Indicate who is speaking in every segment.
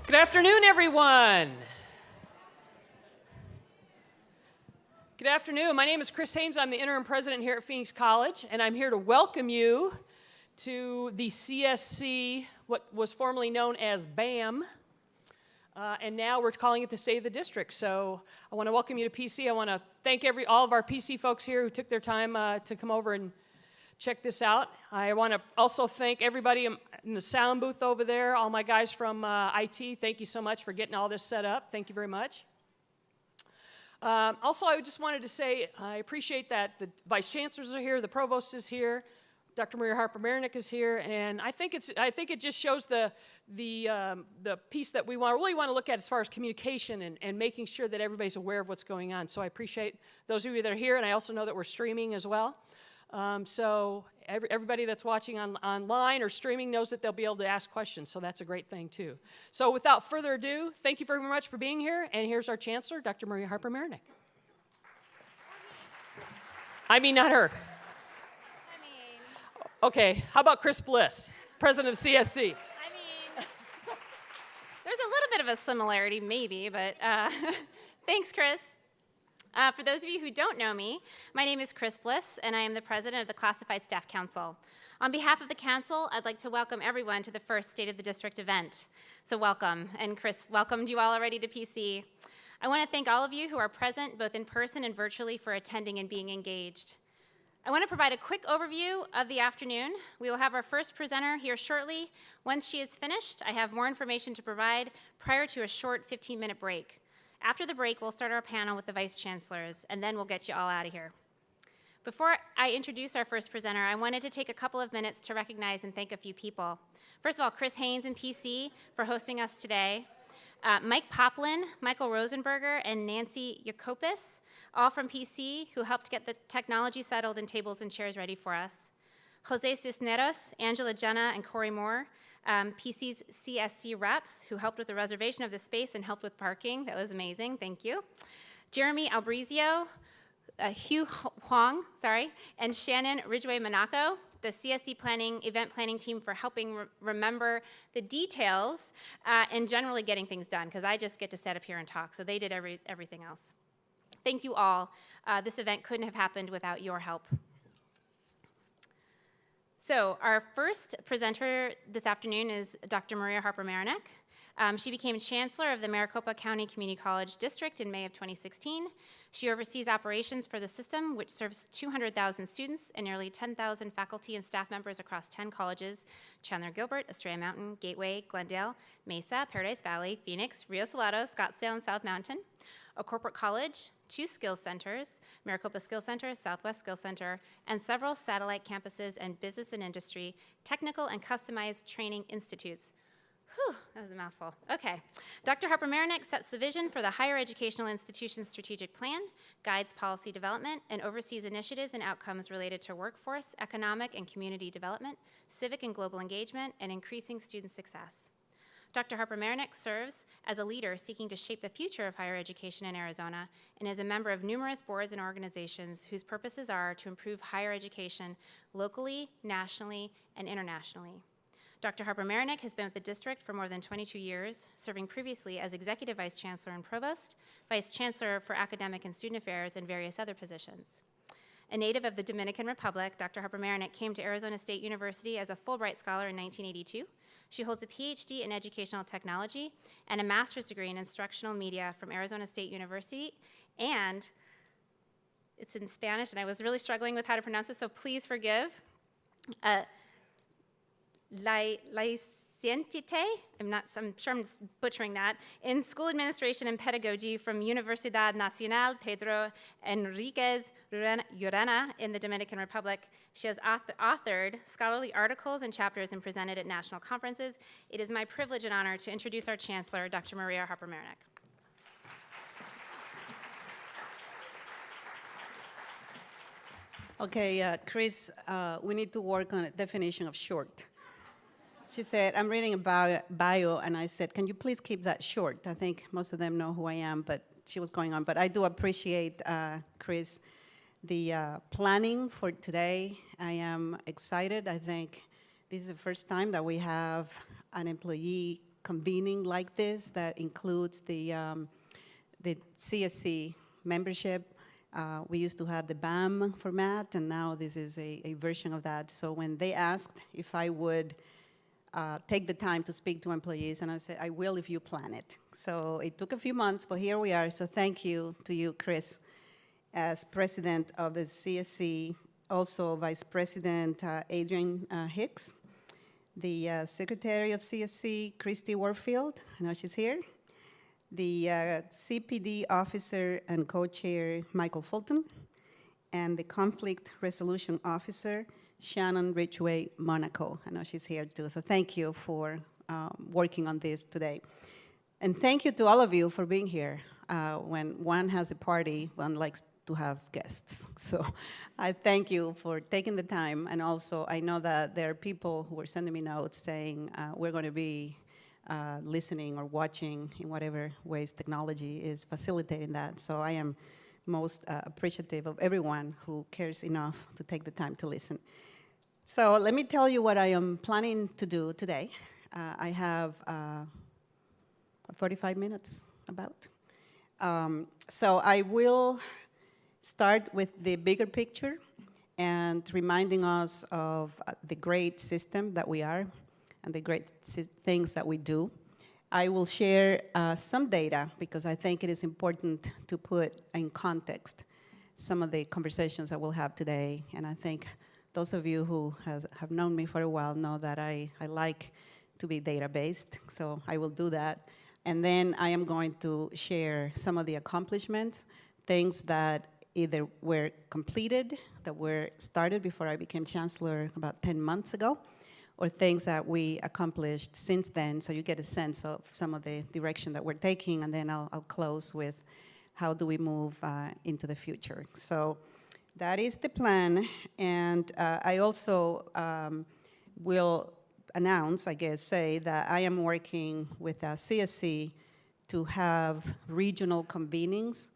Speaker 1: Good afternoon, everyone. Good afternoon. My name is Chris Haynes. I'm the interim president here at Phoenix College, and I'm here to welcome you to the CSC, what was formerly known as BAM, and now we're calling it the State of the District. So I want to welcome you to PC. I want to thank all of our PC folks here who took their time to come over and check this out. I want to also thank everybody in the sound booth over there, all my guys from IT. Thank you so much for getting all this set up. Thank you very much. Also, I just wanted to say I appreciate that the vice chancellors are here, the provost is here, Dr. Maria Harper-Marinick is here, and I think it just shows the piece that we really want to look at as far as communication and making sure that everybody's aware of what's going on. So I appreciate those of you that are here, and I also know that we're streaming as well. So everybody that's watching online or streaming knows that they'll be able to ask questions, so that's a great thing too. So without further ado, thank you very much for being here, and here's our chancellor, Dr. Maria Harper-Marinick. I mean, not her. Okay, how about Chris Bliss, president of CSC?
Speaker 2: I mean, there's a little bit of a similarity, maybe, but thanks, Chris. For those of you who don't know me, my name is Chris Bliss, and I am the president of the Classified Staff Council. On behalf of the council, I'd like to welcome everyone to the first State of the District event. So welcome, and Chris welcomed you all already to PC. I want to thank all of you who are present, both in person and virtually, for attending and being engaged. I want to provide a quick overview of the afternoon. We will have our first presenter here shortly. Once she is finished, I have more information to provide prior to a short 15-minute break. After the break, we'll start our panel with the vice chancellors, and then we'll get you all out of here. Before I introduce our first presenter, I wanted to take a couple of minutes to recognize and thank a few people. First of all, Chris Haynes and PC for hosting us today. Mike Poplin, Michael Rosenberger, and Nancy Jacopis, all from PC, who helped get the technology settled and tables and chairs ready for us. Jose Cisneros, Angela Jenna, and Corey Moore, PC's CSC reps, who helped with the reservation of the space and helped with parking. That was amazing, thank you. Jeremy Albrizio, Hugh Huang, and Shannon Ridgway Monaco, the CSC event planning team, for helping remember the details and generally getting things done, because I just get to sit up here and talk, so they did everything else. Thank you all. This event couldn't have happened without your help. So our first presenter this afternoon is Dr. Maria Harper-Marinick. She became chancellor of the Maricopa County Community College District in May of 2016. She oversees operations for the system, which serves 200,000 students and nearly 10,000 faculty and staff members across 10 colleges: Chandler-Gilbert, Estrella Mountain, Gateway, Glendale, Mesa, Paradise Valley, Phoenix, Rio Salado, Scottsdale, and South Mountain. A corporate college, 2 skills centers, Maricopa Skills Center, Southwest Skills Center, and several satellite campuses and business and industry, technical and customized training institutes. Whew, that was a mouthful. Okay. Dr. Harper-Marinick sets the vision for the higher educational institution's strategic plan, guides policy development, and oversees initiatives and outcomes related to workforce, economic and community development, civic and global engagement, and increasing student success. Dr. Harper-Marinick serves as a leader seeking to shape the future of higher education in Arizona and is a member of numerous boards and organizations whose purposes are to improve higher education locally, nationally, and internationally. Dr. Harper-Marinick has been with the district for more than 22 years, serving previously as Executive Vice Chancellor and Provost, Vice Chancellor for Academic and Student Affairs, and various other positions. A native of the Dominican Republic, Dr. Harper-Marinick came to Arizona State University as a Fulbright Scholar in 1982. She holds a PhD in Educational Technology and a master's degree in Instructional Media from Arizona State University, and it's in Spanish, and I was really struggling with how to pronounce it, so please forgive. Licenciate, I'm sure I'm butchering that, in School Administration and Pedagogy from Universidad Nacional Pedro Enriquez Llorena in the Dominican Republic. She has authored scholarly articles and chapters and presented at national conferences. It is my privilege and honor to introduce our Chancellor, Dr. Maria Harper-Marinick.
Speaker 3: Okay, Chris, we need to work on a definition of short. She said, I'm reading about bio, and I said, can you please keep that short? I think most of them know who I am, but she was going on. But I do appreciate, Chris, the planning for today. I am excited. I think this is the first time that we have an employee convening like this that includes the CSC membership. We used to have the BAM format, and now this is a version of that. So when they asked if I would take the time to speak to employees, and I said, I will if you plan it. So it took a few months, but here we are. So thank you to you, Chris, as president of the CSC, also Vice President Adrian Hicks, the Secretary of CSC, Christy Warfield, I know she's here, the CPD Officer and Co-Chair, Michael Fulton, and the Conflict Resolution Officer, Shannon Ridgway Monaco. I know she's here too, so thank you for working on this today. And thank you to all of you for being here. When one has a party, one likes to have guests. So I thank you for taking the time, and also I know that there are people who are sending me notes saying we're going to be listening or watching in whatever ways technology is facilitating that. So I am most appreciative of everyone who cares enough to take the time to listen. So let me tell you what I am planning to do today. I have 45 minutes about. So I will start with the bigger picture and reminding us of the great system that we are and the great things that we do. I will share some data because I think it is important to put in context some of the conversations that we'll have today. And I think those of you who have known me for a while know that I like to be data-based, so I will do that. And then I am going to share some of the accomplishments, things that either were completed, that were started before I became chancellor about 10 months ago, or things that we accomplished since then, so you get a sense of some of the direction that we're taking, and then I'll close with how do we move into the future. So that is the plan, and I also will announce, I guess, say that I am working with CSC to have regional convenings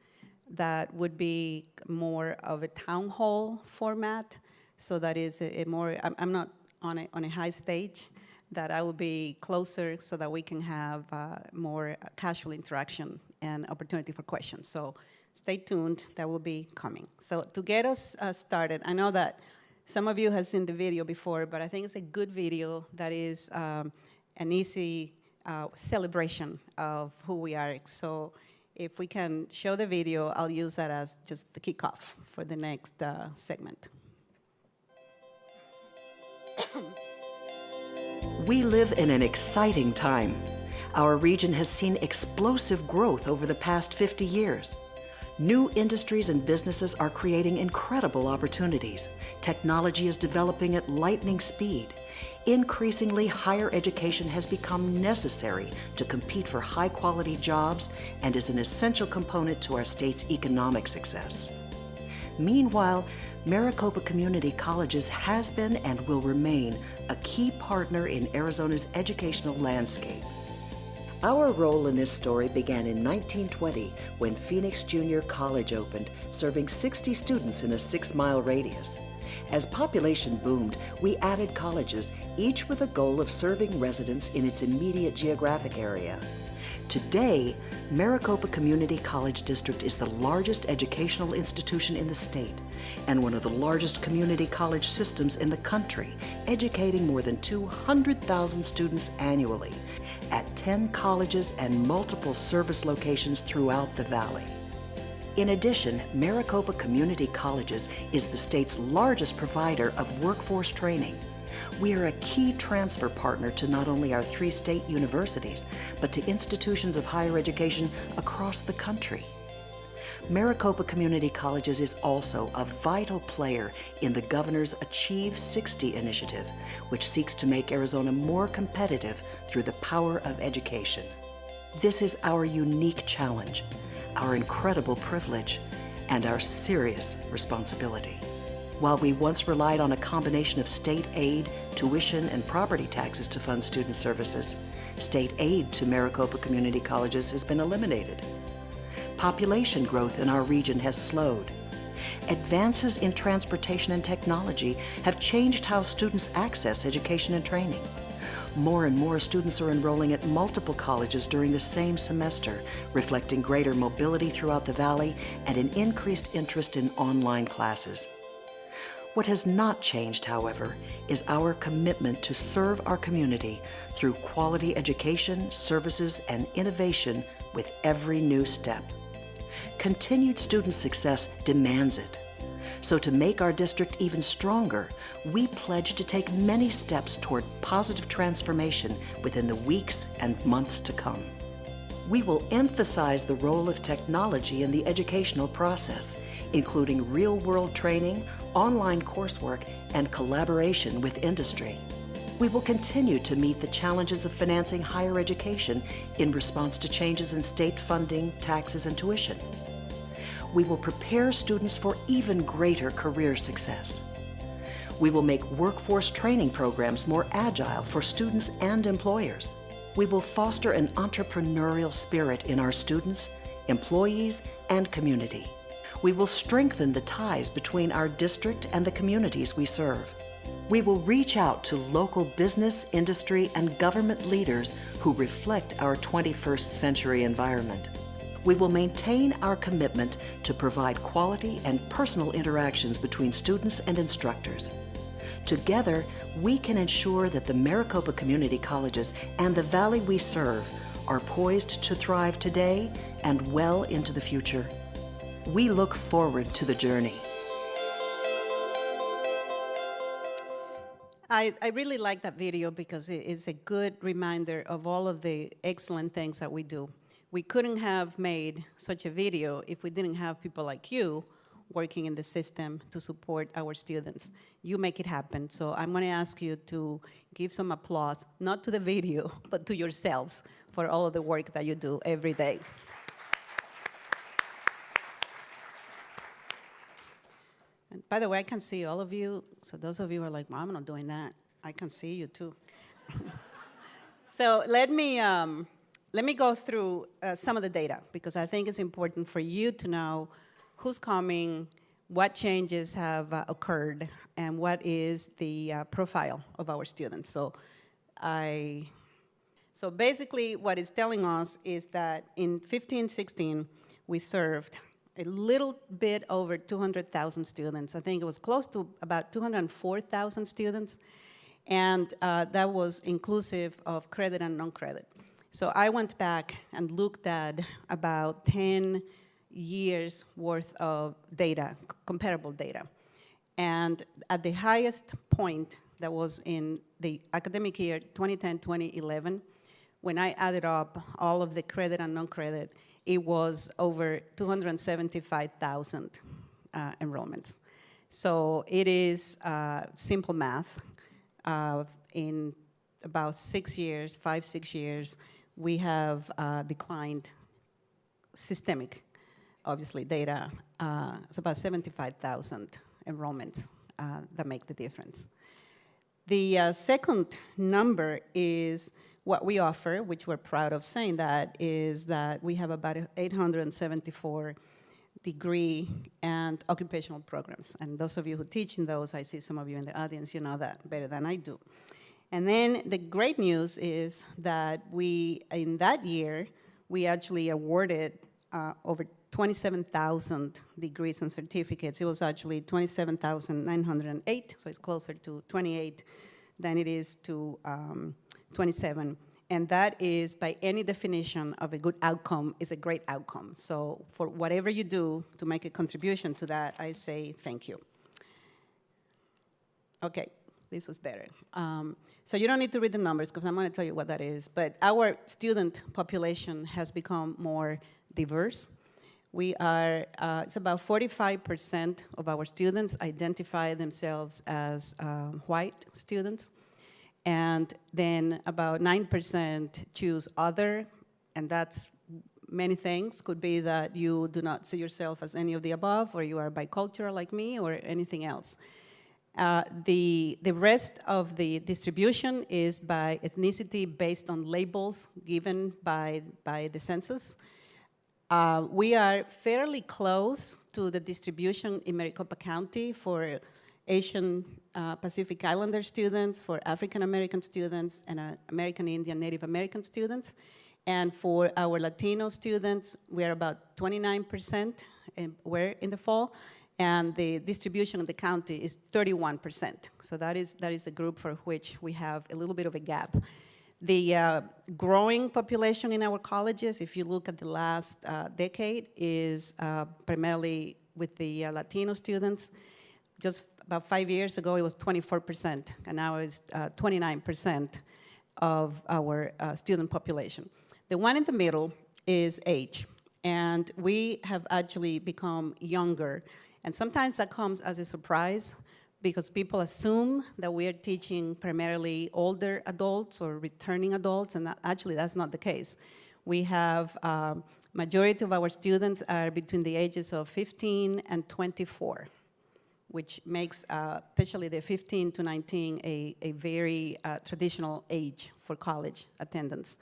Speaker 3: that would be more of a town hall format, so that is a more, I'm not on a high stage, that I will be closer so that we can have more casual interaction and opportunity for questions. So stay tuned, that will be coming. So to get us started, I know that some of you have seen the video before, but I think it's a good video that is an easy celebration of who we are. So if we can show the video, I'll use that as just the kickoff for the next segment.
Speaker 4: We live in an exciting time. Our region has seen explosive growth over the past 50 years. New industries and businesses are creating incredible opportunities. Technology is developing at lightning speed. Increasingly, higher education has become necessary to compete for high-quality jobs and is an essential component to our state's economic success. Meanwhile, Maricopa Community Colleges has been and will remain a key partner in Arizona's educational landscape. Our role in this story began in 1920 when Phoenix Junior College opened, serving 60 students in a 6-mile radius. As population boomed, we added colleges, each with a goal of serving residents in its immediate geographic area. Today, Maricopa Community College District is the largest educational institution in the state and one of the largest community college systems in the country, educating more than 200,000 students annually at 10 colleges and multiple service locations throughout the valley. In addition, Maricopa Community Colleges is the state's largest provider of workforce training. We are a key transfer partner to not only our 3 state universities, but to institutions of higher education across the country. Maricopa Community Colleges is also a vital player in the governor's Achieve 60 initiative, which seeks to make Arizona more competitive through the power of education. This is our unique challenge, our incredible privilege, and our serious responsibility. While we once relied on a combination of state aid, tuition, and property taxes to fund student services, state aid to Maricopa Community Colleges has been eliminated. Population growth in our region has slowed. Advances in transportation and technology have changed how students access education and training. More and more students are enrolling at multiple colleges during the same semester, reflecting greater mobility throughout the Valley and an increased interest in online classes. What has not changed, however, is our commitment to serve our community through quality education, services, and innovation with every new step. Continued student success demands it. So to make our district even stronger, we pledge to take many steps toward positive transformation within the weeks and months to come. We will emphasize the role of technology in the educational process, including real-world training, online coursework, and collaboration with industry. We will continue to meet the challenges of financing higher education in response to changes in state funding, taxes, and tuition. We will prepare students for even greater career success. We will make workforce training programs more agile for students and employers. We will foster an entrepreneurial spirit in our students, employees, and community. We will strengthen the ties between our district and the communities we serve. We will reach out to local business, industry, and government leaders who reflect our 21st century environment. We will maintain our commitment to provide quality and personal interactions between students and instructors. Together, we can ensure that the Maricopa Community Colleges and the Valley we serve are poised to thrive today and well into the future. We look forward to the journey.
Speaker 3: I really like that video because it is a good reminder of all of the excellent things that we do. We couldn't have made such a video if we didn't have people like you working in the system to support our students. You make it happen, so I'm going to ask you to give some applause, not to the video, but to yourselves for all of the work that you do every day. And by the way, I can see all of you, so those of you who are like, well, I'm not doing that, I can see you too. So let me go through some of the data, because I think it's important for you to know who's coming, what changes have occurred, and what is the profile of our students. So basically what it's telling us is that in 15-16, we served a little bit over 200,000 students. I think it was close to about 204,000 students, and that was inclusive of credit and non-credit. So I went back and looked at about 10 years worth of data, comparable data. And at the highest point, that was in the academic year 2010-2011, when I added up all of the credit and non-credit, it was over 275,000 enrollments. So it is simple math. In about 6 years, 5-6 years, we have declined systemic, obviously, data. It's about 75,000 enrollments that make the difference. The second number is what we offer, which we're proud of saying that, is that we have about 874 degree and occupational programs. And those of you who teach in those, I see some of you in the audience, you know that better than I do. And then the great news is that in that year, we actually awarded over 27,000 degrees and certificates. It was actually 27,908, so it's closer to 28 than it is to 27. And that is, by any definition of a good outcome, is a great outcome. So for whatever you do to make a contribution to that, I say thank you. Okay, this was better. So you don't need to read the numbers, because I'm going to tell you what that is. But our student population has become more diverse. We are, it's about 45% of our students identify themselves as white students. And then about 9% choose other, and that's many things. Could be that you do not see yourself as any of the above, or you are bicultural like me, or anything else. The rest of the distribution is by ethnicity based on labels given by the census. We are fairly close to the distribution in Maricopa County for Asian Pacific Islander students, for African American students, and American Indian Native American students. And for our Latino students, we're about 29% were in the fall, and the distribution of the county is 31%. So that is the group for which we have a little bit of a gap. The growing population in our colleges, if you look at the last decade, is primarily with the Latino students. Just about 5 years ago, it was 24%, and now it's 29% of our student population. The one in the middle is age, and we have actually become younger, and sometimes that comes as a surprise because people assume that we are teaching primarily older adults or returning adults, and actually that's not the case. We have majority of our students are between the ages of 15 and 24, which makes especially the 15 to 19 a very traditional age for college attendance.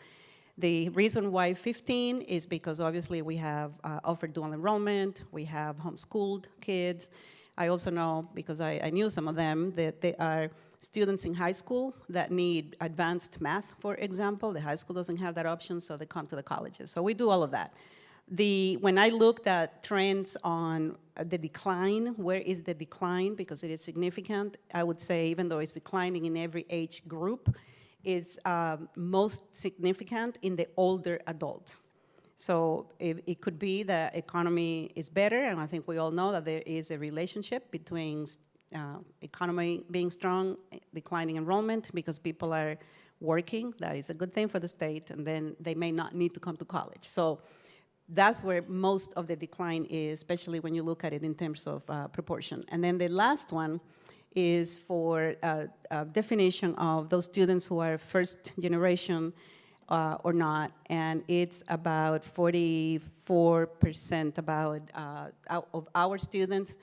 Speaker 3: The reason why 15 is because obviously we have offered dual enrollment, we have homeschooled kids. I also know, because I knew some of them, that there are students in high school that need advanced math, for example. The high school doesn't have that option, so they come to the colleges. So we do all of that. When I looked at trends on the decline, where is the decline, because it is significant, I would say even though it's declining in every age group, is most significant in the older adults. So it could be the economy is better, and I think we all know that there is a relationship between economy being strong, declining enrollment, because people are working. That is a good thing for the state, and then they may not need to come to college. So that's where most of the decline is, especially when you look at it in terms of proportion. And then the last one is for definition of those students who are first generation or not, and it's about 44% of our students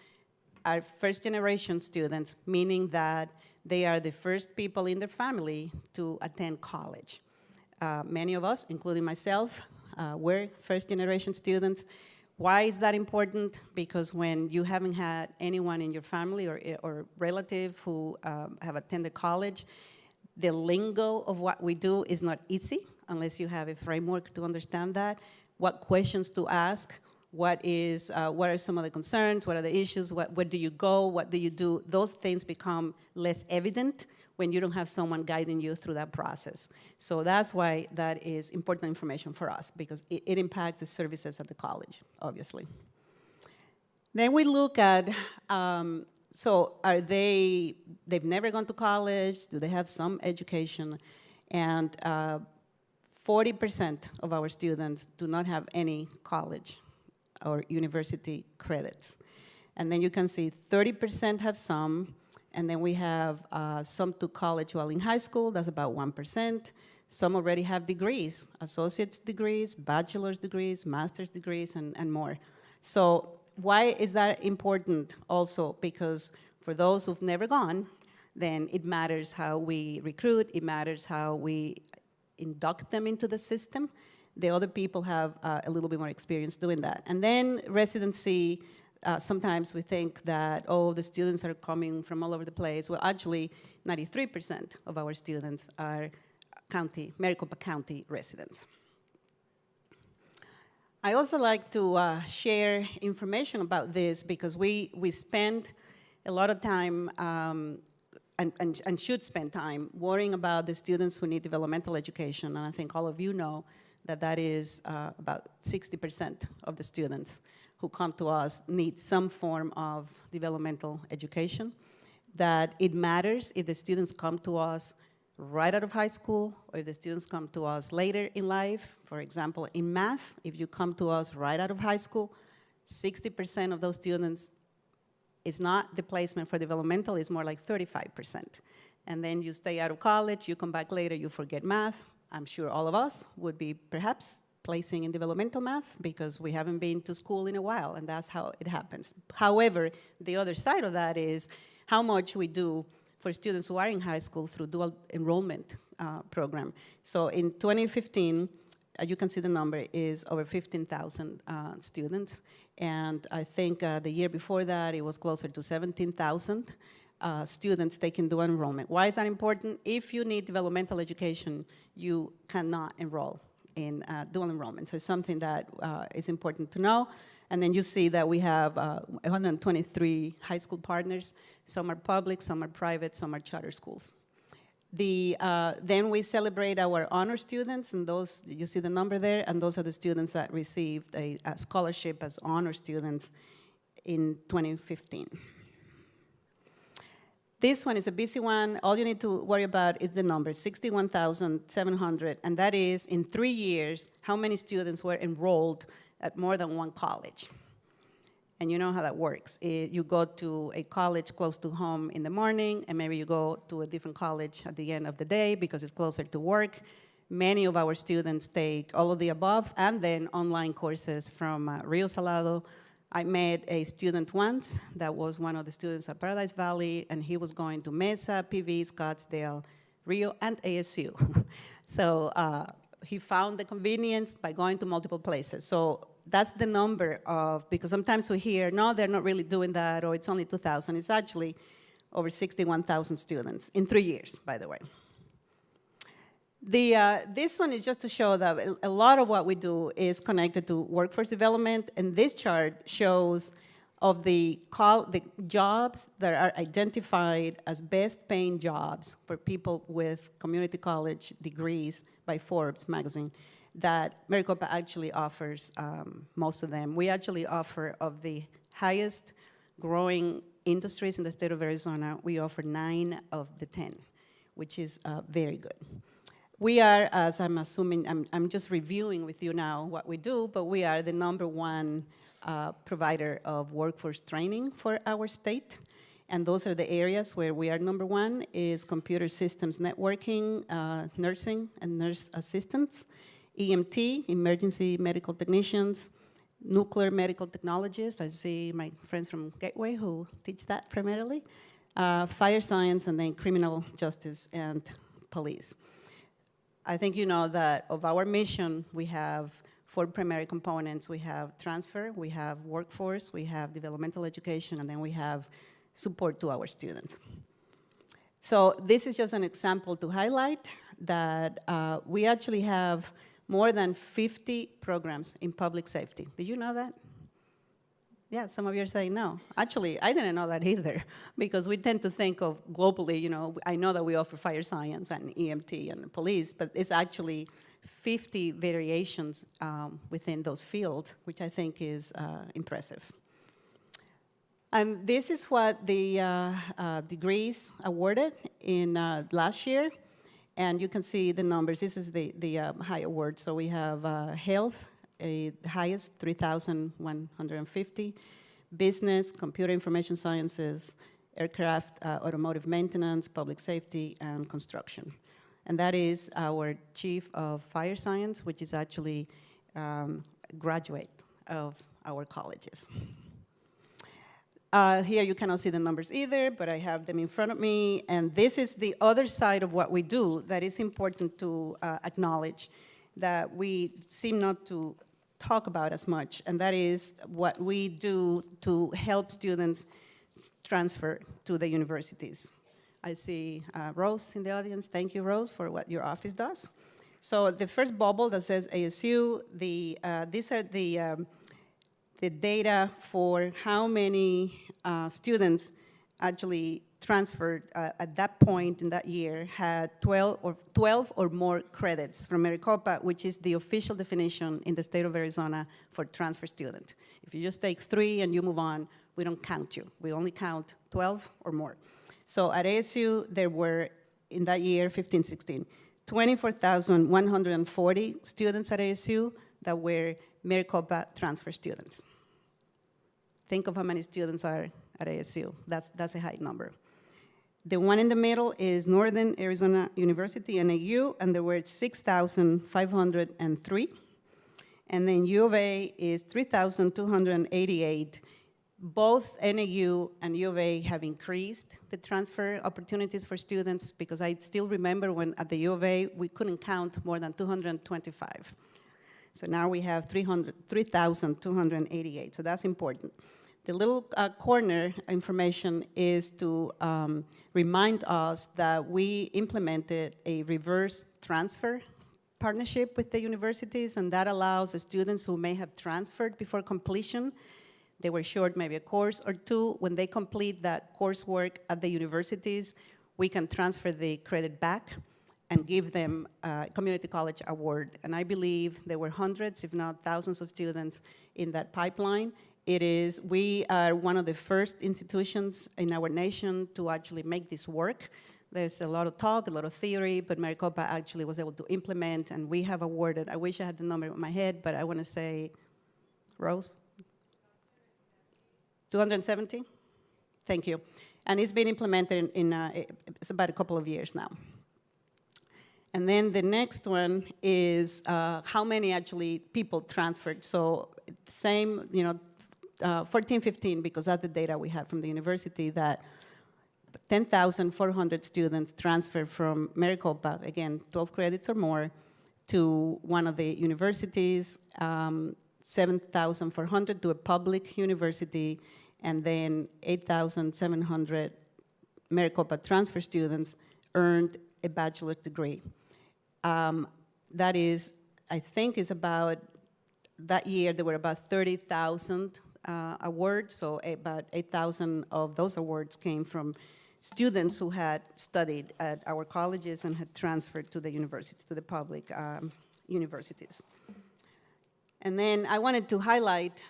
Speaker 3: are first generation students, meaning that they are the first people in their family to attend college. Many of us, including myself, were first generation students. Why is that important? Because when you haven't had anyone in your family or relative who have attended college, the lingo of what we do is not easy unless you have a framework to understand that. What questions to ask, what are some of the concerns, what are the issues, where do you go, what do you do? Those things become less evident when you don't have someone guiding you through that process. So that's why that is important information for us, because it impacts the services at the college, obviously. Then we look at, so they've never gone to college, do they have some education? And 40% of our students do not have any college or university credits. And then you can see 30% have some, and then we have some to college while in high school, that's about 1%. Some already have degrees, associate's degrees, bachelor's degrees, master's degrees, and more. So why is that important also? Because for those who've never gone, then it matters how we recruit, it matters how we induct them into the system. The other people have a little bit more experience doing that. And then residency, sometimes we think that, oh, the students are coming from all over the place. Well, actually, 93% of our students are Maricopa County residents. I also like to share information about this because we spend a lot of time and should spend time worrying about the students who need developmental education. And I think all of you know that is about 60% of the students who come to us need some form of developmental education. That it matters if the students come to us right out of high school or if the students come to us later in life. For example, in math, if you come to us right out of high school, 60% of those students is not the placement for developmental, it's more like 35%. And then you stay out of college, you come back later, you forget math. I'm sure all of us would be perhaps placing in developmental math because we haven't been to school in a while, and that's how it happens. However, the other side of that is how much we do for students who are in high school through dual enrollment program. So in 2015, you can see the number is over 15,000 students. And I think the year before that, it was closer to 17,000 students taking dual enrollment. Why is that important? If you need developmental education, you cannot enroll in dual enrollment. So it's something that is important to know. And then you see that we have 123 high school partners. Some are public, some are private, some are charter schools. Then we celebrate our honor students, and those, you see the number there, and those are the students that received a scholarship as honor students in 2015. This one is a busy one. All you need to worry about is the number, 61,700, and that is, in 3 years, how many students were enrolled at more than one college. And you know how that works. You go to a college close to home in the morning, and maybe you go to a different college at the end of the day because it's closer to work. Many of our students take all of the above, and then online courses from Rio Salado. I met a student once that was one of the students at Paradise Valley, and he was going to Mesa, PV, Scottsdale, Rio, and ASU. So he found the convenience by going to multiple places. So that's the number of, because sometimes we hear, no, they're not really doing that, or it's only 2,000. It's actually over 61,000 students in 3 years, by the way. This one is just to show that a lot of what we do is connected to workforce development, and this chart shows of the jobs that are identified as best paying jobs for people with community college degrees by Forbes magazine, that Maricopa actually offers most of them. We actually offer, of the highest growing industries in the state of Arizona, we offer 9 of the 10, which is very good. We are, as I'm assuming, I'm just reviewing with you now what we do, but we are the #1 provider of workforce training for our state. And those are the areas where we are #1 is computer systems networking, nursing and nurse assistants, EMT, emergency medical technicians, nuclear medical technologists. I see my friends from Gateway who teach that primarily, fire science, and then criminal justice and police. I think you know that of our mission, we have 4 primary components. We have transfer, we have workforce, we have developmental education, and then we have support to our students. So this is just an example to highlight that we actually have more than 50 programs in public safety. Did you know that? Yeah, some of you are saying no. Actually, I didn't know that either, because we tend to think of globally, you know, I know that we offer fire science and EMT and police, but it's actually 50 variations within those fields, which I think is impressive. And this is what the degrees awarded in last year, and you can see the numbers. This is the high award. So we have health, the highest, 3,150. Business, computer information sciences, aircraft, automotive maintenance, public safety, and construction. And that is our chief of fire science, which is actually a graduate of our colleges. Here you cannot see the numbers either, but I have them in front of me. And this is the other side of what we do that is important to acknowledge, that we seem not to talk about as much, and that is what we do to help students transfer to the universities. I see Rose in the audience. Thank you, Rose, for what your office does. So the first bubble that says ASU, these are the data for how many students actually transferred at that point in that year, had 12 or more credits from Maricopa, which is the official definition in the state of Arizona for transfer student. If you just take 3 and you move on, we don't count you. We only count 12 or more. So at ASU, there were, in that year, 15-16, 24,140 students at ASU that were Maricopa transfer students. Think of how many students are at ASU. That's a high number. The one in the middle is Northern Arizona University, NAU, and there were 6,503. And then U of A is 3,288. Both NAU and U of A have increased the transfer opportunities for students, because I still remember when at the U of A, we couldn't count more than 225. So now we have 3,288, so that's important. The little corner information is to remind us that we implemented a reverse transfer partnership with the universities, and that allows the students who may have transferred before completion, they were short maybe a course or two, when they complete that coursework at the universities, we can transfer the credit back and give them a community college award. And I believe there were hundreds, if not thousands of students in that pipeline. We are one of the first institutions in our nation to actually make this work. There's a lot of talk, a lot of theory, but Maricopa actually was able to implement, and we have awarded, I wish I had the number in my head, but I want to say, Rose? 270? Thank you. And it's been implemented it's about a couple of years now. And then the next one is how many actually people transferred. So same, 14, 15, because that's the data we had from the university, that 10,400 students transferred from Maricopa, again, 12 credits or more, to one of the universities, 7,400 to a public university, and then 8,700 Maricopa transfer students earned a bachelor's degree. That is, I think, is about, that year there were about 30,000 awards, so about 8,000 of those awards came from students who had studied at our colleges and had transferred to the university, to the public universities. And then I wanted to highlight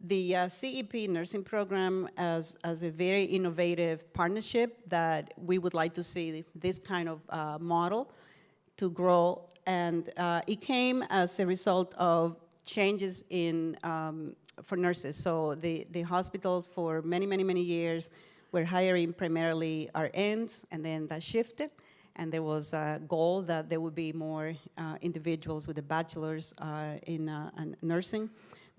Speaker 3: the CEP nursing program as a very innovative partnership that we would like to see this kind of model to grow. And it came as a result of changes in for nurses. So the hospitals for many, many, many years were hiring primarily RNs, and then that shifted. And there was a goal that there would be more individuals with a bachelor's in nursing,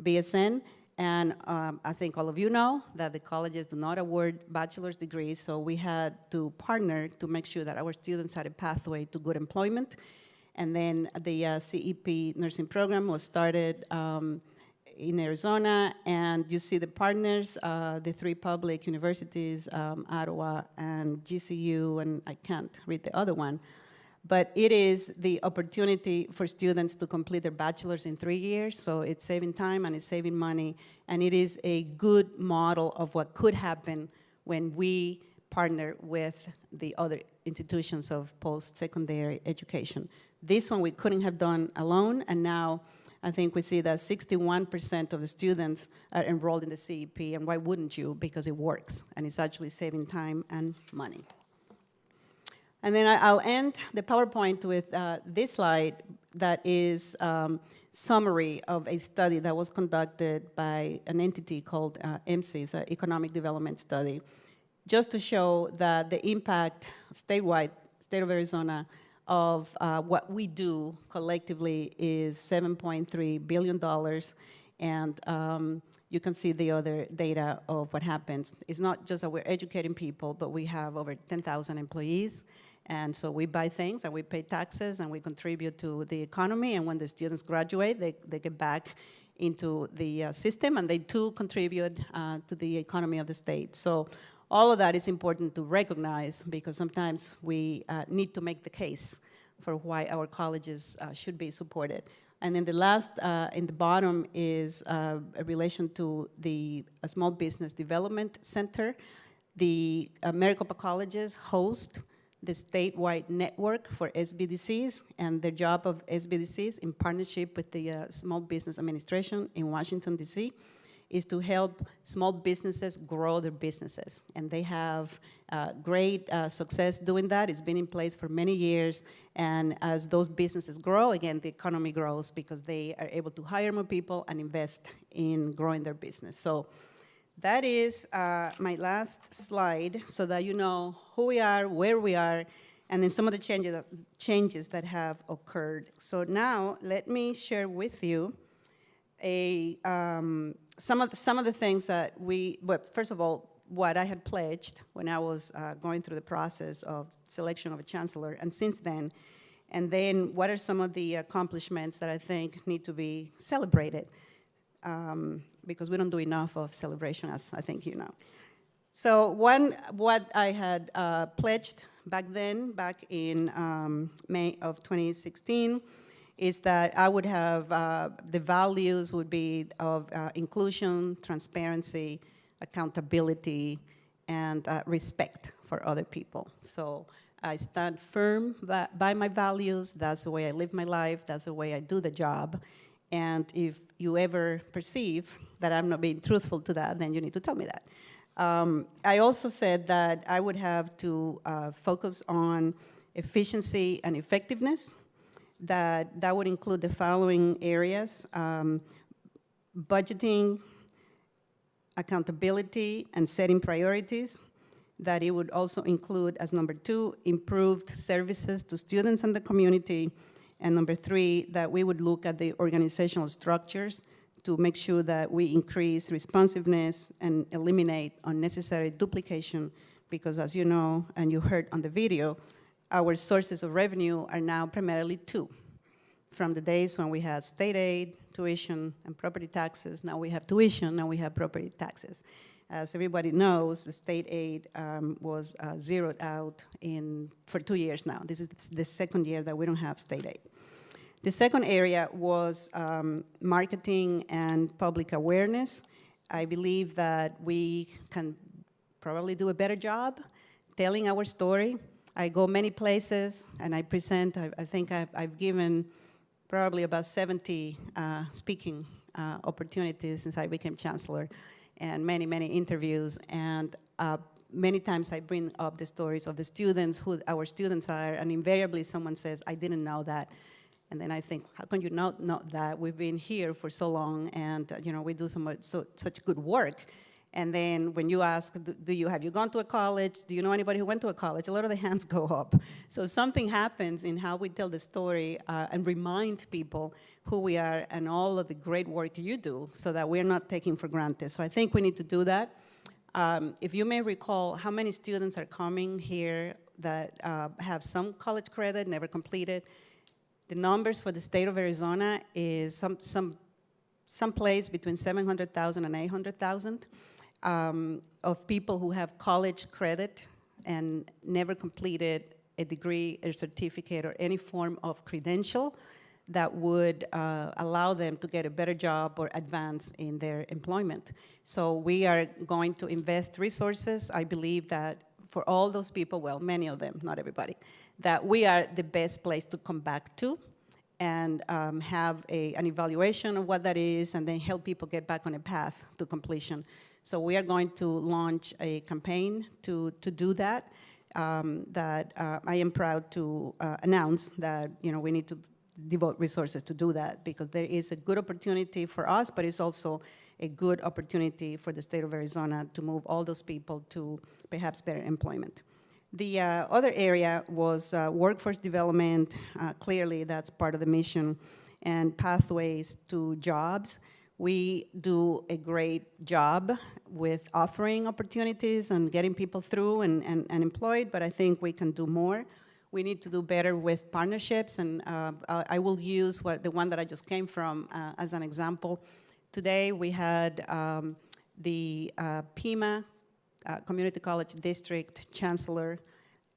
Speaker 3: BSN. And I think all of you know that the colleges do not award bachelor's degrees, so we had to partner to make sure that our students had a pathway to good employment. And then the CEP nursing program was started in Arizona, and you see the partners, the three public universities, Ottawa and GCU, and I can't read the other one. But it is the opportunity for students to complete their bachelor's in 3 years, so it's saving time and it's saving money, and it is a good model of what could happen when we partner with the other institutions of post-secondary education. This one we couldn't have done alone, and now I think we see that 61% of the students are enrolled in the CEP, and why wouldn't you? Because it works, and it's actually saving time and money. And then I'll end the PowerPoint with this slide that is summary of a study that was conducted by an entity called EMSIS, Economic Development Study, just to show that the impact statewide, state of Arizona, of what we do collectively is $7.3 billion, and you can see the other data of what happens. It's not just that we're educating people, but we have over 10,000 employees, and so we buy things and we pay taxes and we contribute to the economy, and when the students graduate, they get back into the system, and they too contribute to the economy of the state. So all of that is important to recognize, because sometimes we need to make the case for why our colleges should be supported. And then the last, in the bottom, is a relation to the Small Business Development Center. The Maricopa colleges host the statewide network for SBDCs, and the job of SBDCs, in partnership with the Small Business Administration in Washington, D.C., is to help small businesses grow their businesses. And they have great success doing that. It's been in place for many years. And as those businesses grow, again, the economy grows because they are able to hire more people and invest in growing their business. So that is my last slide, so that you know who we are, where we are, and then some of the changes that have occurred. So now let me share with you some of the things that first of all, what I had pledged when I was going through the process of selection of a chancellor, and since then, and then what are some of the accomplishments that I think need to be celebrated. because we don't do enough of celebration, as I think you know. So what I had pledged back then, back in May of 2016, is that I would have, the values would be of inclusion, transparency, accountability, and respect for other people. So I stand firm by my values. That's the way I live my life. That's the way I do the job. And if you ever perceive that I'm not being truthful to that, then you need to tell me that. I also said that I would have to focus on efficiency and effectiveness. That would include the following areas: budgeting, accountability, and setting priorities. That it would also include, as number 2, improved services to students and the community. And number 3, that we would look at the organizational structures to make sure that we increase responsiveness and eliminate unnecessary duplication, because as you know, and you heard on the video, our sources of revenue are now primarily 2. From the days when we had state aid, tuition, and property taxes, now we have tuition, now we have property taxes. As everybody knows, the state aid was zeroed out for 2 years now. This is the second year that we don't have state aid. The second area was marketing and public awareness. I believe that we can probably do a better job telling our story. I go many places and I present. I think I've given probably about 70 speaking opportunities since I became chancellor, and many, many interviews. And many times I bring up the stories of the students, who our students are, and invariably someone says, I didn't know that. And then I think, how can you not know that? We've been here for so long, and we do such good work. And then when you ask, have you gone to a college? Do you know anybody who went to a college? A lot of the hands go up. So something happens in how we tell the story and remind people who we are and all of the great work you do, so that we're not taking for granted. So I think we need to do that. If you may recall, how many students are coming here that have some college credit, never completed? The numbers for the state of Arizona is some place between 700,000 and 800,000 of people who have college credit and never completed a degree, a certificate, or any form of credential that would allow them to get a better job or advance in their employment. So we are going to invest resources. I believe that for all those people, well, many of them, not everybody, that we are the best place to come back to and have an evaluation of what that is, and then help people get back on a path to completion. So we are going to launch a campaign to do that. I am proud to announce that we need to devote resources to do that, because there is a good opportunity for us, but it's also a good opportunity for the state of Arizona to move all those people to perhaps better employment. The other area was workforce development. Clearly, that's part of the mission, and pathways to jobs. We do a great job with offering opportunities and getting people through and employed, but I think we can do more. We need to do better with partnerships, and I will use the one that I just came from as an example. Today we had the Pima Community College District Chancellor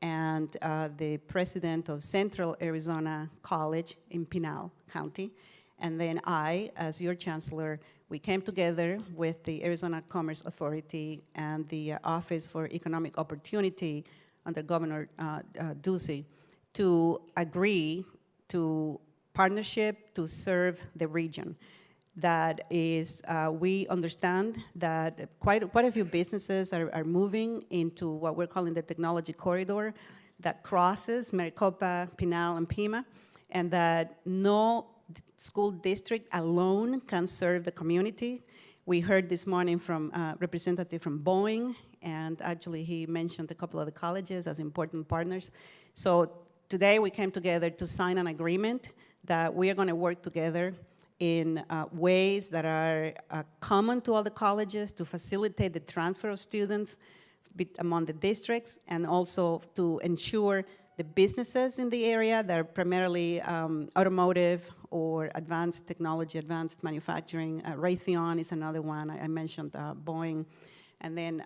Speaker 3: and the president of Central Arizona College in Pinal County. And then I, as your chancellor, we came together with the Arizona Commerce Authority and the Office for Economic Opportunity under Governor Ducey to agree to partnership to serve the region. That is, we understand that quite a few businesses are moving into what we're calling the technology corridor that crosses Maricopa, Pinal, and Pima, and that no school district alone can serve the community. We heard this morning from a representative from Boeing, and actually he mentioned a couple of the colleges as important partners. So today we came together to sign an agreement that we are going to work together in ways that are common to all the colleges to facilitate the transfer of students among the districts, and also to ensure the businesses in the area that are primarily automotive or advanced technology, advanced manufacturing. Raytheon is another one. I mentioned Boeing. And then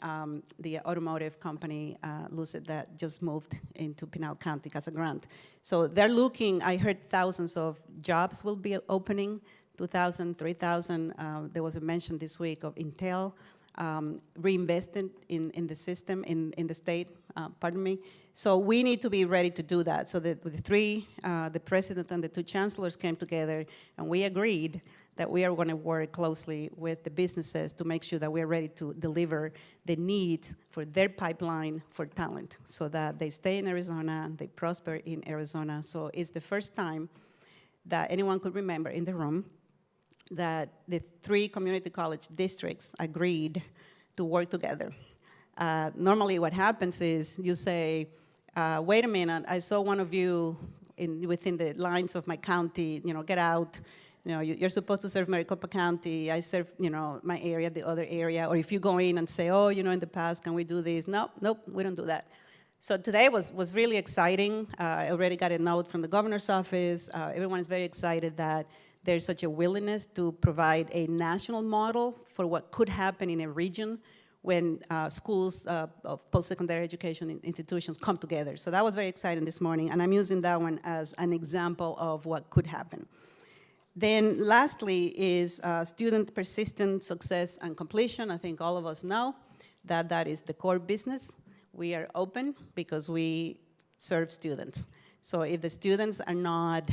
Speaker 3: the automotive company, Lucid, that just moved into Pinal County, Casa Grande. So they're looking, I heard thousands of jobs will be opening, 2,000, 3,000. There was a mention this week of Intel reinvested in the system, in the state, pardon me. So we need to be ready to do that. So the three, the president and the two chancellors came together, and we agreed that we are going to work closely with the businesses to make sure that we're ready to deliver the needs for their pipeline for talent so that they stay in Arizona and they prosper in Arizona. So it's the first time that anyone could remember in the room that the three community college districts agreed to work together. Normally what happens is you say, wait a minute, I saw one of you within the lines of my county, get out. You're supposed to serve Maricopa County. I serve, my area, the other area. Or if you go in and say, oh, in the past, can we do this? Nope, we don't do that. So today was really exciting. I already got a note from the governor's office. Everyone is very excited that there's such a willingness to provide a national model for what could happen in a region when schools of post-secondary education institutions come together. So that was very exciting this morning, and I'm using that one as an example of what could happen. Then lastly is student persistence, success, and completion. I think all of us know that that is the core business. We are open because we serve students. So if the students are not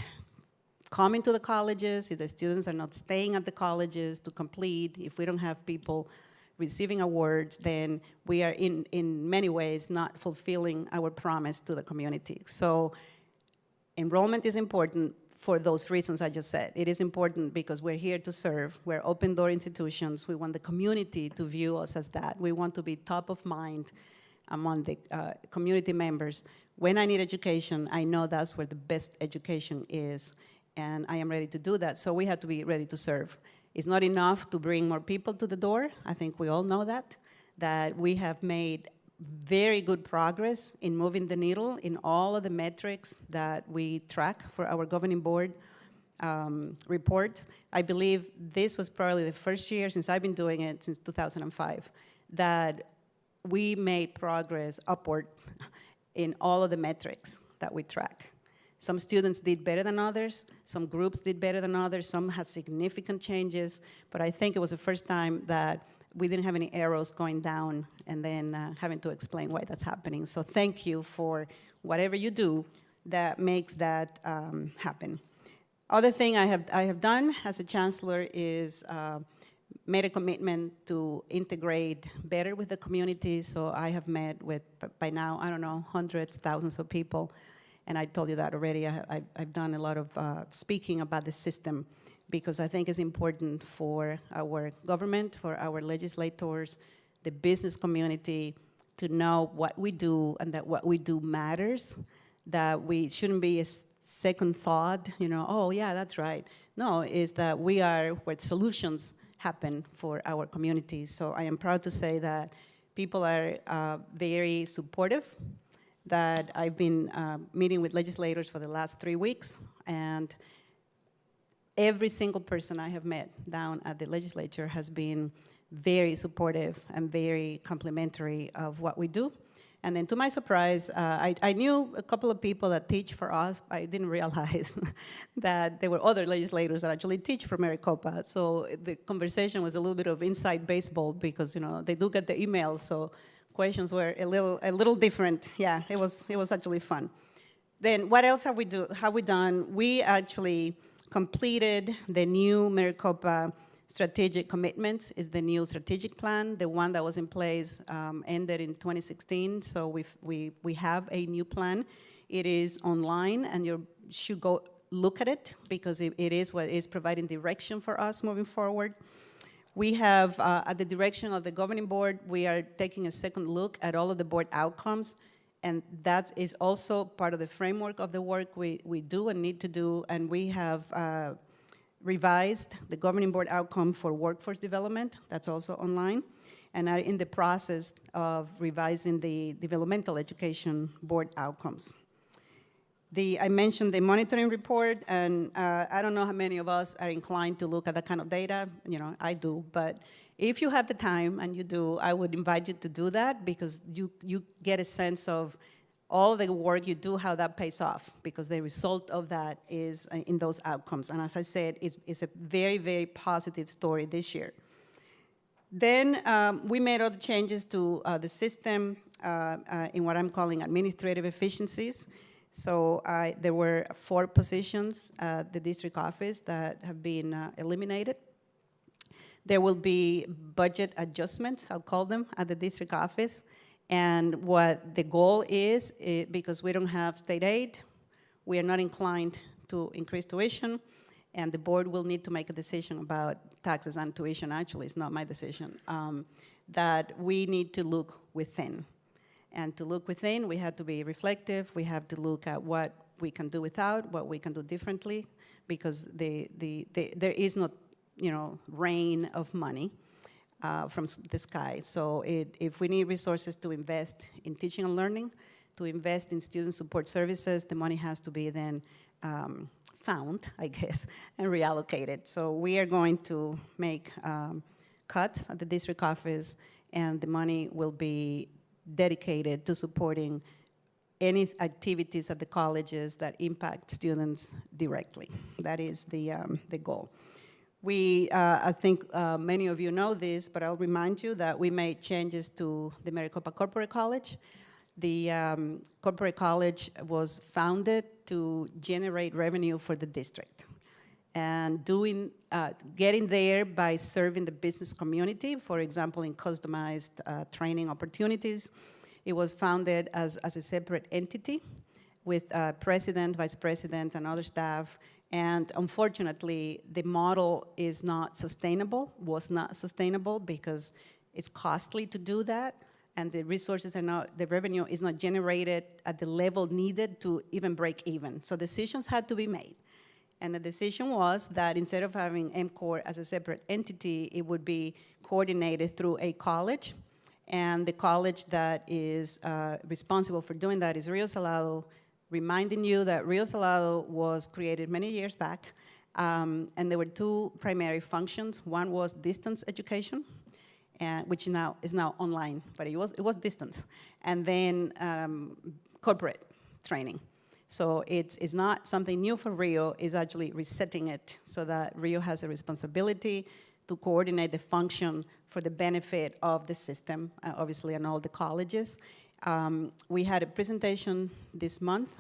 Speaker 3: coming to the colleges, if the students are not staying at the colleges to complete, if we don't have people receiving awards, then we are in many ways not fulfilling our promise to the community. So enrollment is important for those reasons I just said. It is important because we're here to serve. We're open door institutions. We want the community to view us as that. We want to be top of mind among the community members. When I need education, I know that's where the best education is, and I am ready to do that. So we have to be ready to serve. It's not enough to bring more people to the door. I think we all know that we have made very good progress in moving the needle in all of the metrics that we track for our governing board reports. I believe this was probably the first year since I've been doing it, since 2005, that we made progress upward in all of the metrics that we track. Some students did better than others, some groups did better than others, some had significant changes, but I think it was the first time that we didn't have any arrows going down and then having to explain why that's happening. So thank you for whatever you do that makes that happen. Other thing I have done as a chancellor is made a commitment to integrate better with the community. So I have met with, by now, I don't know, hundreds, thousands of people. And I told you that already. I've done a lot of speaking about the system because I think it's important for our government, for our legislators, the business community to know what we do and that what we do matters, that we shouldn't be a second thought, oh yeah, that's right. No, is that we are where solutions happen for our communities. So I am proud to say that people are very supportive, that I've been meeting with legislators for the last 3 weeks, and every single person I have met down at the legislature has been very supportive and very complimentary of what we do. And then to my surprise, I knew a couple of people that teach for us. I didn't realize that there were other legislators that actually teach for Maricopa. So the conversation was a little bit of inside baseball because they do get the emails, so questions were a little different. Yeah, it was actually fun. Then what else have we done? We actually completed the new Maricopa strategic commitments. Is the new strategic plan. The one that was in place ended in 2016, so we have a new plan. It is online, and you should go look at it because it is what is providing direction for us moving forward. We have, at the direction of the governing board, we are taking a second look at all of the board outcomes, and that is also part of the framework of the work we do and need to do, and we have revised the governing board outcome for workforce development. That's also online, and are in the process of revising the developmental education board outcomes. I mentioned the monitoring report, and I don't know how many of us are inclined to look at that kind of data. You know, I do, but if you have the time, and you do, I would invite you to do that, because you get a sense of all the work you do, how that pays off, because the result of that is in those outcomes. And as I said, it's a very, very positive story this year. Then we made other changes to the system in what I'm calling administrative efficiencies. So there were 4 positions at the district office that have been eliminated. There will be budget adjustments, I'll call them, at the district office. And what the goal is, because we don't have state aid, we are not inclined to increase tuition, and the board will need to make a decision about taxes and tuition. Actually, it's not my decision, that we need to look within. And to look within, we have to be reflective. We have to look at what we can do without, what we can do differently, because there is no, rain of money from the sky. So if we need resources to invest in teaching and learning, to invest in student support services, the money has to be then found, I guess, and reallocated. So we are going to make cuts at the district office, and the money will be dedicated to supporting any activities at the colleges that impact students directly. That is the goal. I think many of you know this, but I'll remind you that we made changes to the Maricopa Corporate College. The Corporate College was founded to generate revenue for the district, and getting there by serving the business community, for example, in customized training opportunities. It was founded as a separate entity with president, vice president, and other staff. And unfortunately, the model is not sustainable, was not sustainable, because it's costly to do that, and the resources are not, the revenue is not generated at the level needed to even break even. So decisions had to be made. And the decision was that instead of having MCOR as a separate entity, it would be coordinated through a college. And the college that is responsible for doing that is Rio Salado, reminding you that Rio Salado was created many years back, and there were 2 primary functions. One was distance education, which is now online, but it was distance. And then corporate training. So it's not something new for Rio, it's actually resetting it so that Rio has a responsibility to coordinate the function for the benefit of the system, obviously, and all the colleges. We had a presentation this month,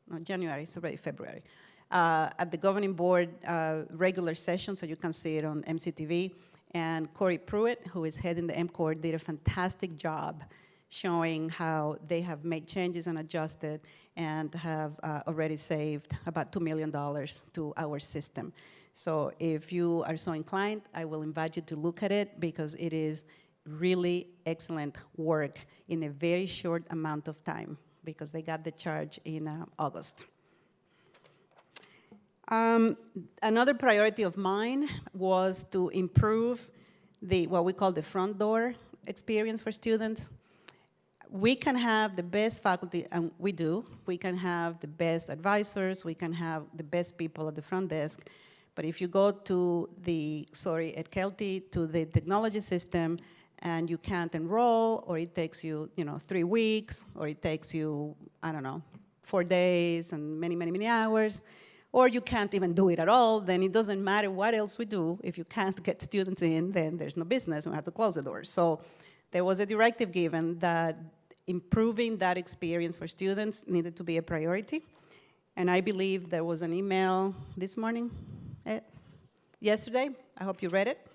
Speaker 3: no, January, it's already February, at the governing board regular session, so you can see it on MCTV. And Corey Pruitt, who is heading the MCOR, did a fantastic job showing how they have made changes and adjusted and have already saved about $2 million to our system. So if you are so inclined, I will invite you to look at it, because it is really excellent work in a very short amount of time, because they got the charge in August. Another priority of mine was to improve what we call the front door experience for students. We can have the best faculty, and we do. We can have the best advisors. We can have the best people at the front desk. But if you go to at Kelty, to the technology system, and you can't enroll, or it takes you, 3 weeks, or it takes you, 4 days and many, many, many hours, or you can't even do it at all, then it doesn't matter what else we do. If you can't get students in, then there's no business. We have to close the doors. So there was a directive given that improving that experience for students needed to be a priority. And I believe there was an email this morning, yesterday, I hope you read it,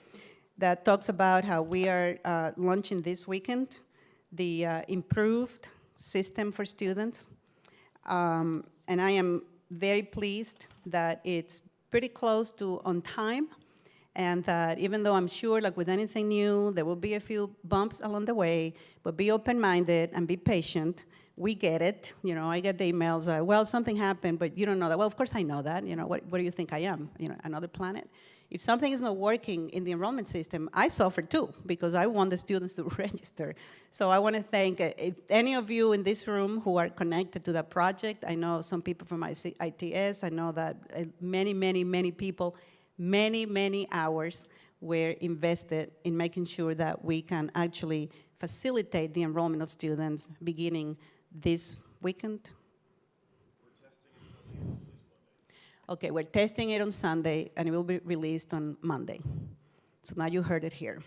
Speaker 3: that talks about how we are launching this weekend the improved system for students. And I am very pleased that it's pretty close to on time, and that even though I'm sure, like with anything new, there will be a few bumps along the way, but be open-minded and be patient. We get it. I get the emails, well, something happened, but you don't know that. Well, of course I know that. What do you think I am? Another planet? If something is not working in the enrollment system, I suffer too, because I want the students to register. So I want to thank if any of you in this room who are connected to that project. I know some people from ITS. I know that many people, many hours were invested in making sure that we can actually facilitate the enrollment of students beginning this weekend. Okay, we're testing it on Sunday, and it will be released on Monday. So now you heard it here.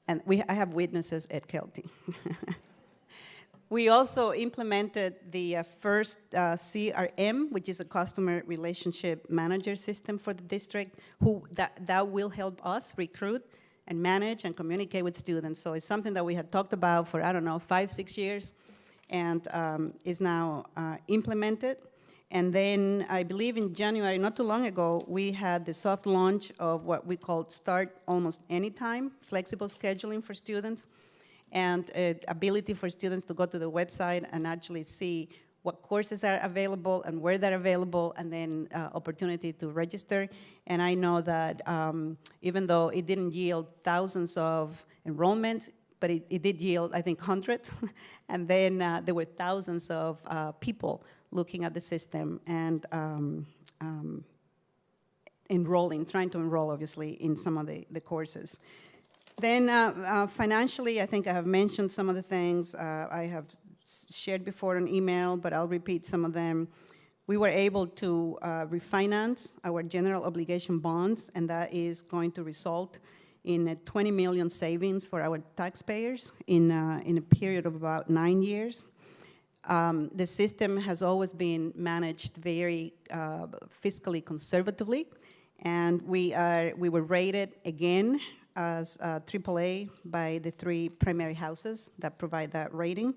Speaker 3: And I have witnesses at Kelty. We also implemented the first CRM, which is a customer relationship manager system for the district, that will help us recruit and manage and communicate with students. So it's something that we had talked about for, 5-6 years, and is now implemented. And then I believe in January, not too long ago, we had the soft launch of what we called Start Almost Anytime, flexible scheduling for students, and ability for students to go to the website and actually see what courses are available and where they're available, and then opportunity to register. And I know that even though it didn't yield thousands of enrollments, but it did yield, I think, hundreds. And then there were thousands of people looking at the system and trying to enroll, obviously, in some of the courses. Then financially, I think I have mentioned some of the things I have shared before on email, but I'll repeat some of them. We were able to refinance our general obligation bonds, and that is going to result in a $20 million savings for our taxpayers in a period of about 9 years. The system has always been managed very fiscally conservatively, and we were rated again as AAA by the 3 primary houses that provide that rating,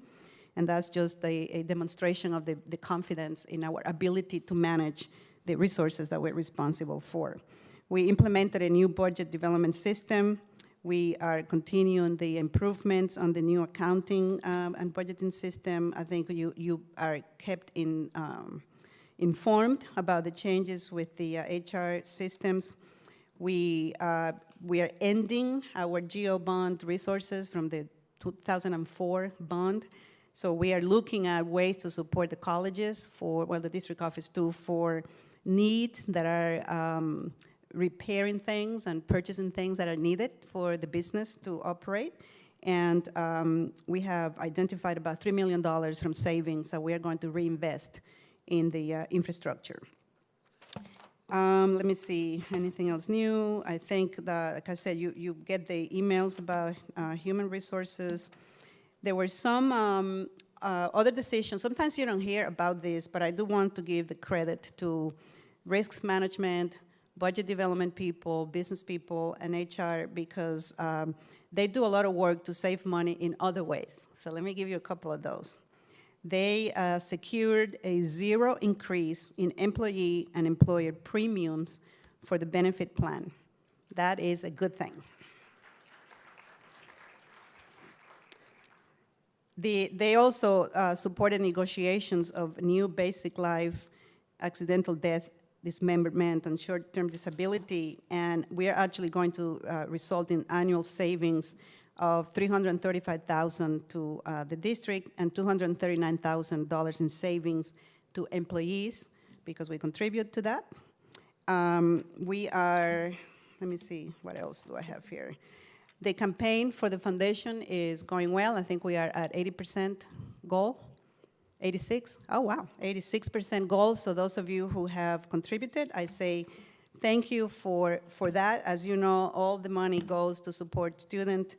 Speaker 3: and that's just a demonstration of the confidence in our ability to manage the resources that we're responsible for. We implemented a new budget development system. We are continuing the improvements on the new accounting and budgeting system. I think you are kept informed about the changes with the HR systems. We are ending our GO bond resources from the 2004 bond. So we are looking at ways to support the colleges the district office too, for needs that are repairing things and purchasing things that are needed for the business to operate. And we have identified about $3 million from savings that we are going to reinvest in the infrastructure. Let me see, anything else new? I think that, like I said, you get the emails about human resources. There were some other decisions. Sometimes you don't hear about this, but I do want to give the credit to risk management, budget development people, business people, and HR, because they do a lot of work to save money in other ways. So let me give you a couple of those. They secured a 0 increase in employee and employer premiums for the benefit plan. That is a good thing. They also supported negotiations of new basic life, accidental death, dismemberment, and short-term disability, and we are actually going to result in annual savings of $335,000 to the district and $239,000 in savings to employees because we contribute to that. Let me see, what else do I have here? The campaign for the foundation is going well. I think we are at 80% goal. 86? Oh, wow, 86% goal. So those of you who have contributed, I say thank you for that. As you know, all the money goes to support student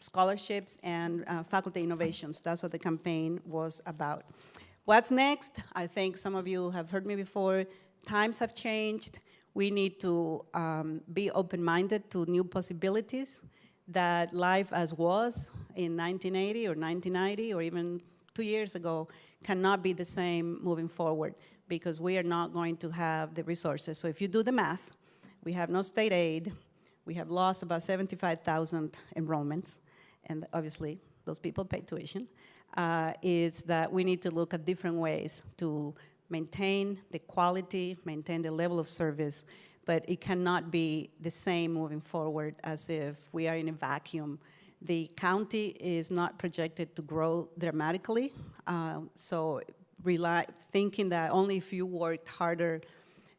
Speaker 3: scholarships and faculty innovations. That's what the campaign was about. What's next? I think some of you have heard me before. Times have changed. We need to be open-minded to new possibilities, that life as was in 1980 or 1990 or even 2 years ago cannot be the same moving forward, because we are not going to have the resources. So if you do the math, we have no state aid, we have lost about 75,000 enrollments, and obviously those people pay tuition. is that we need to look at different ways to maintain the quality, maintain the level of service, but it cannot be the same moving forward as if we are in a vacuum. The county is not projected to grow dramatically, so thinking that only if you worked harder,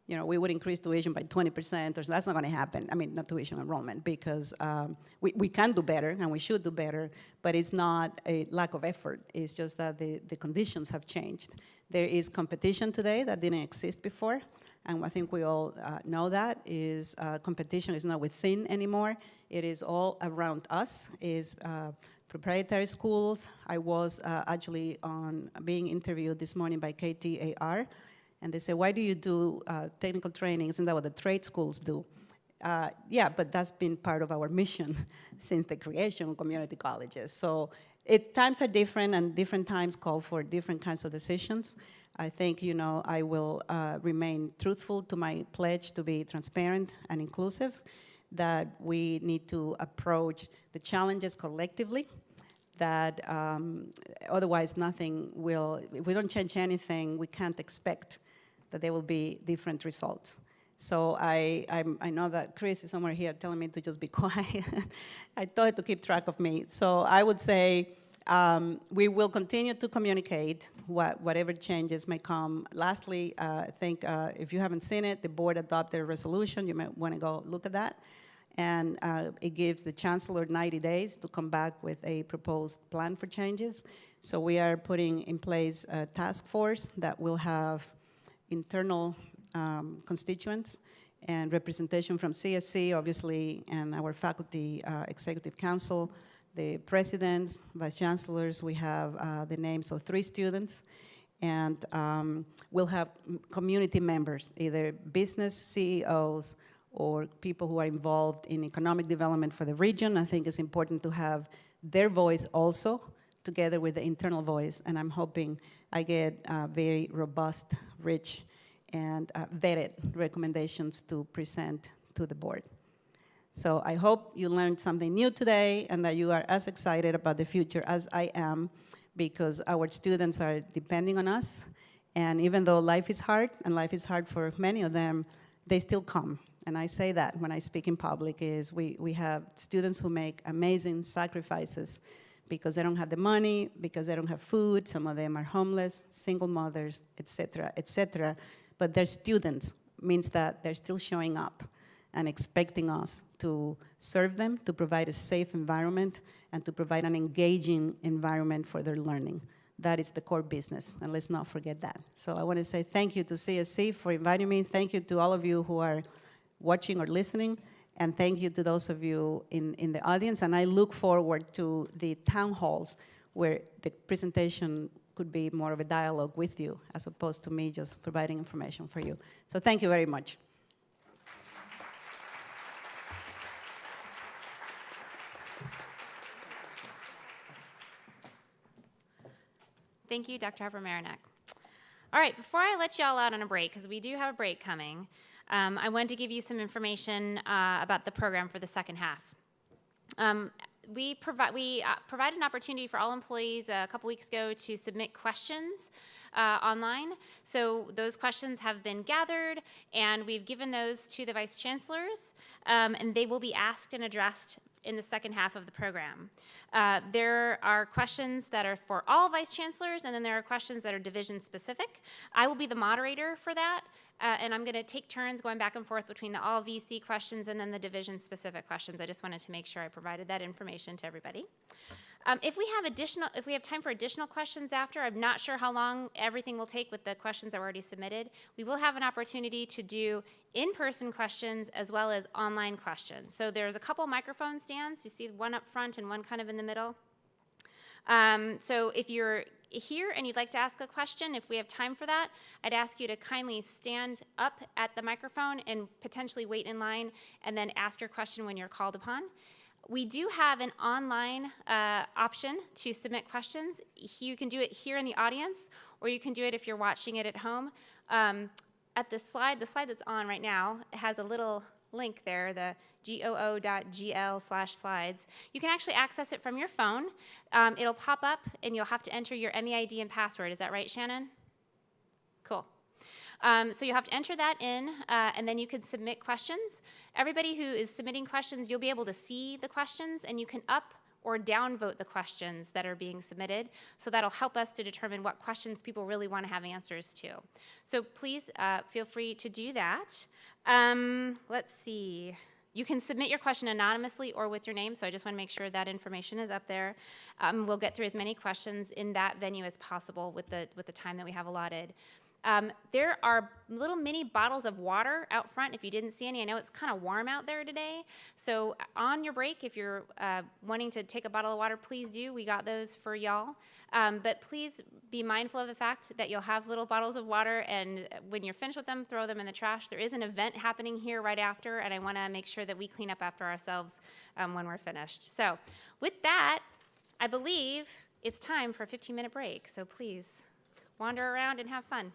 Speaker 3: you know, we would increase tuition by 20%, or so, that's not gonna happen. I mean, not tuition enrollment, because we can do better, and we should do better, but it's not a lack of effort. It's just that the conditions have changed. There is competition today that didn't exist before, and I think we all know that, is competition is not within anymore. It is all around us, is proprietary schools. I was actually being interviewed this morning by KTAR, and they say, why do you do technical training? Isn't that what the trade schools do? Yeah, but that's been part of our mission since the creation of community colleges. So times are different, and different times call for different kinds of decisions. I think, you know, I will remain truthful to my pledge to be transparent and inclusive, that we need to approach the challenges collectively, that otherwise nothing will, if we don't change anything, we can't expect that there will be different results. So I know that Chris is somewhere here telling me to just be quiet. I told him to keep track of me. So I would say we will continue to communicate whatever changes may come. Lastly, I think if you haven't seen it, the board adopted a resolution. You might want to go look at that. And it gives the chancellor 90 days to come back with a proposed plan for changes. So we are putting in place a task force that will have internal constituents and representation from CSC, obviously, and our faculty executive council, the presidents, vice chancellors. We have the names of 3 students, and we'll have community members, either business CEOs or people who are involved in economic development for the region. I think it's important to have their voice also, together with the internal voice, and I'm hoping I get very robust, rich, and vetted recommendations to present to the board. So I hope you learned something new today, and that you are as excited about the future as I am, because our students are depending on us, and even though life is hard, and life is hard for many of them, they still come. And I say that when I speak in public, is we have students who make amazing sacrifices because they don't have the money, because they don't have food, some of them are homeless, single mothers, et cetera, but they're students, means that they're still showing up and expecting us to serve them, to provide a safe environment, and to provide an engaging environment for their learning. That is the core business, and let's not forget that. So I want to say thank you to CSC for inviting me. Thank you to all of you who are watching or listening, and thank you to those of you in the audience. And I look forward to the town halls, where the presentation could be more of a dialogue with you, as opposed to me just providing information for you. So thank you very much.
Speaker 2: Thank you, Dr. Harper-Marinick. All right, before I let you all out on a break, because we do have a break coming, I wanted to give you some information about the program for the second half. We provided an opportunity for all employees a couple weeks ago to submit questions online. So those questions have been gathered, and we've given those to the vice chancellors, and they will be asked and addressed in the second half of the program. There are questions that are for all vice chancellors, and then there are questions that are division specific. I will be the moderator for that, and I'm gonna take turns going back and forth between the all VC questions and then the division specific questions. I just wanted to make sure I provided that information to everybody. If we have time for additional questions after, I'm not sure how long everything will take with the questions that were already submitted. We will have an opportunity to do in-person questions as well as online questions. So there's a couple microphone stands. You see one up front and one kind of in the middle. So if you're here and you'd like to ask a question, if we have time for that, I'd ask you to kindly stand up at the microphone and potentially wait in line and then ask your question when you're called upon. We do have an online option to submit questions. You can do it here in the audience, or you can do it if you're watching it at home. at the slide that's on right now, it has a little link there, the goo.gl/slides. You can actually access it from your phone. It'll pop up, and you'll have to enter your MEID and password. Is that right, Shannon? Cool. So you'll have to enter that in, and then you can submit questions. Everybody who is submitting questions, you'll be able to see the questions, and you can up or downvote the questions that are being submitted. So that'll help us to determine what questions people really want to have answers to. So please feel free to do that. Let's see. You can submit your question anonymously or with your name, so I just want to make sure that information is up there. We'll get through as many questions in that venue as possible with the time that we have allotted. There are little mini bottles of water out front if you didn't see any. I know it's kind of warm out there today. So on your break, if you're wanting to take a bottle of water, please do. We got those for y'all. But please be mindful of the fact that you'll have little bottles of water, and when you're finished with them, throw them in the trash. There is an event happening here right after, and I want to make sure that we clean up after ourselves when we're finished. So with that, I believe it's time for a 15-minute break. So please wander around and have fun.